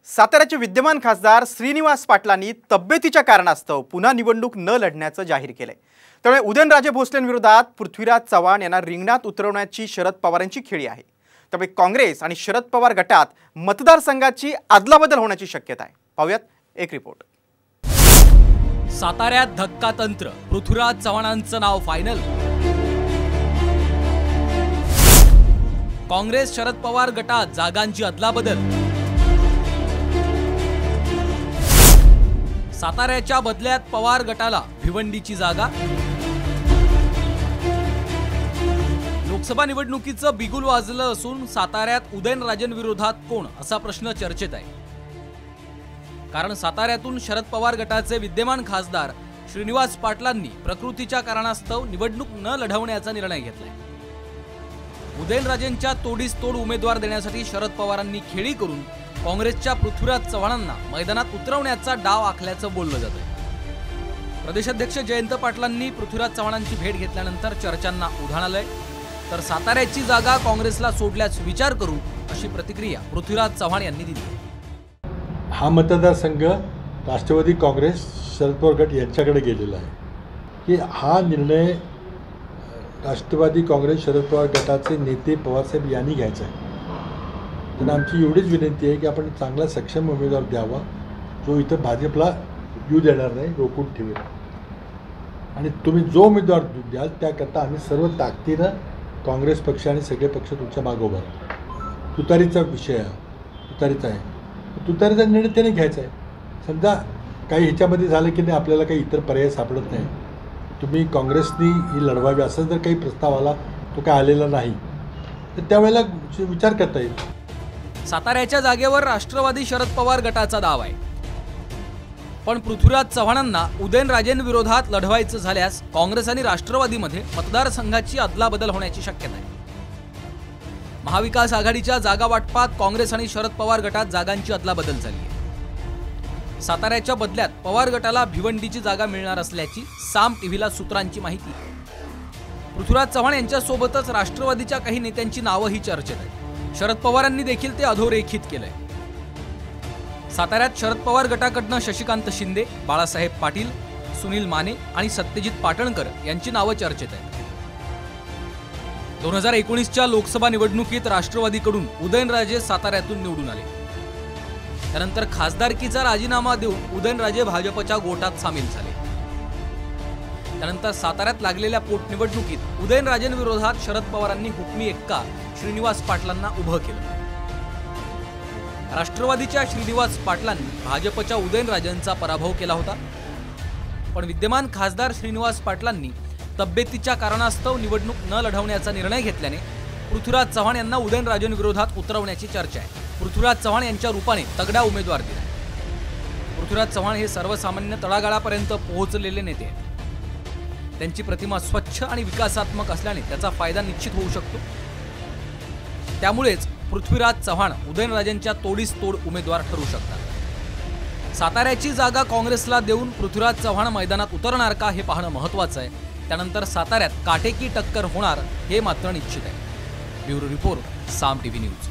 साताऱ्याचे विद्यमान खासदार श्रीनिवास पाटलांनी तब्येतीच्या कारणास्तव पुन्हा निवडणूक न लढण्याचं जाहीर केलंय। त्यामुळे उदयनराजे भोसलेंविरोधात पृथ्वीराज चव्हाण यांना रिंगणात उतरवण्याची शरद पवारांची खेळी आहे। त्यामुळे काँग्रेस आणि शरद पवार गटात मतदारसंघाची अदलाबदल होण्याची शक्यता आहे। पाहूयात एक रिपोर्ट। साताऱ्यात धक्का तंत्र, पृथ्वीराज चव्हाणांचं नाव फायनल। काँग्रेस शरद पवार गटात जागांची अदलाबदल। साताऱ्याच्या बदल्यात पवार गटाला भिवंडीची जागा। लोकसभा निवडणुकीचं बिगुल वाजलं असून साताऱ्यात उदयनराजेंविरोधात कोण असा प्रश्न चर्चेत आहे। कारण साताऱ्यातून शरद पवार गटाचे विद्यमान खासदार श्रीनिवास पाटलांनी प्रकृतीच्या कारणास्तव निवडणूक न लढवण्याचा निर्णय घेतलाय। उदयनराजेंच्या तोडीस तोड उमेदवार देण्यासाठी शरद पवारांनी खेळी करून काँग्रेसच्या पृथ्वीराज चव्हाणांना मैदानात उतरवण्याचा डाव आखल्याचं बोललं जातंय। प्रदेशाध्यक्ष जयंत पाटलांनी पृथ्वीराज चव्हाणांची भेट घेतल्यानंतर चर्चांना उधाण आलंय। तर साताऱ्याची जागा काँग्रेसला सोडल्यास विचार करू अशी प्रतिक्रिया पृथ्वीराज चव्हाण यांनी दिली। हा मतदारसंघ राष्ट्रवादी काँग्रेस शरद पवार गट यांच्याकडे गेलेला आहे की हा निर्णय राष्ट्रवादी काँग्रेस शरद पवार गटाचे नेते पवारसाहेब यांनी घ्यायचा आहे। त्यांना आमची एवढीच विनंती आहे की आपण चांगला सक्षम उमेदवार द्यावा, जो इथं भाजपला येऊ देणार नाही, रोखून ठेवेल। आणि तुम्ही जो उमेदवार द्याल त्याकरता आम्ही सर्व ताकदीनं काँग्रेस पक्ष आणि सगळे पक्ष तुमच्या मागे उभा राहू। तुतारीचा विषय तुतारीचा आहे, तुतारीचा निर्णय त्याने घ्यायचा आहे। समजा काही ह्याच्यामध्ये झालं की नाही, आपल्याला काही इतर पर्याय सापडत नाही, तुम्ही काँग्रेसनी ही लढवावी असं जर काही प्रस्ताव आला, तो काय आलेला नाही, तर त्यावेळेला विचार करता येईल। साताऱ्याच्या जागेवर राष्ट्रवादी शरद पवार गटाचा दावा आहे, पण पृथ्वीराज चव्हाणांना उदयनराजेंविरोधात लढवायचं झाल्यास काँग्रेस आणि राष्ट्रवादीमध्ये मतदारसंघाची अदलाबदल होण्याची शक्यता आहे। महाविकास आघाडीच्या जागा वाटपात काँग्रेस आणि शरद पवार गटात जागांची अदलाबदल झाली आहे। साताऱ्याच्या बदल्यात पवार गटाला भिवंडीची जागा मिळणार असल्याची साम टीव्हीला सूत्रांची माहिती आहे। पृथ्वीराज चव्हाण यांच्यासोबतच राष्ट्रवादीच्या काही नेत्यांची नावंही चर्चेत आहेत। शरद पवारांनी देखील ते अधोरेखित केलंय। साताऱ्यात शरद पवार गटाकडनं शशिकांत शिंदे, बाळासाहेब पाटील, सुनील माने आणि सत्यजित पाटणकर यांची नावं चर्चेत आहेत। 2019च्या लोकसभा निवडणुकीत राष्ट्रवादीकडून उदयनराजे साताऱ्यातून निवडून आले। त्यानंतर खासदारकीचा राजीनामा देऊन उदयनराजे भाजपच्या गोटात सामील झाले। त्यानंतर साताऱ्यात लागलेल्या पोटनिवडणुकीत उदयनराजेंविरोधात शरद पवारांनी हुकमी एक्का श्रीनिवास पाटलांना उभं केलं। राष्ट्रवादीच्या श्रीनिवास पाटलांनी भाजपच्या उदयनराजेंचा पराभव केला होता, पण विद्यमान खासदार श्रीनिवास पाटलांनी तब्येतीच्या कारणास्तव निवडणूक न लढवण्याचा निर्णय घेतल्याने पृथ्वीराज चव्हाण यांना उदयनराजेंविरोधात उतरवण्याची चर्चा आहे। पृथ्वीराज चव्हाण यांच्या रूपाने तगडा उमेदवार दिला। पृथ्वीराज चव्हाण हे सर्वसामान्य तळागाळापर्यंत पोहोचलेले नेते आहेत। त्यांची प्रतिमा स्वच्छ आणि विकासात्मक असल्याने त्याचा फायदा निश्चित होऊ शकतो। त्यामुळेच पृथ्वीराज चव्हाण उदयनराजेंच्या तोडीस तोड उमेदवार ठरू शकतात। साताऱ्याची जागा काँग्रेसला देऊन पृथ्वीराज चव्हाण मैदानात उतरणार का हे पाहणं महत्त्वाचं आहे। त्यानंतर साताऱ्यात काटेकी टक्कर होणार हे मात्र निश्चित आहे। ब्युरो रिपोर्ट, साम टीव्ही न्यूज।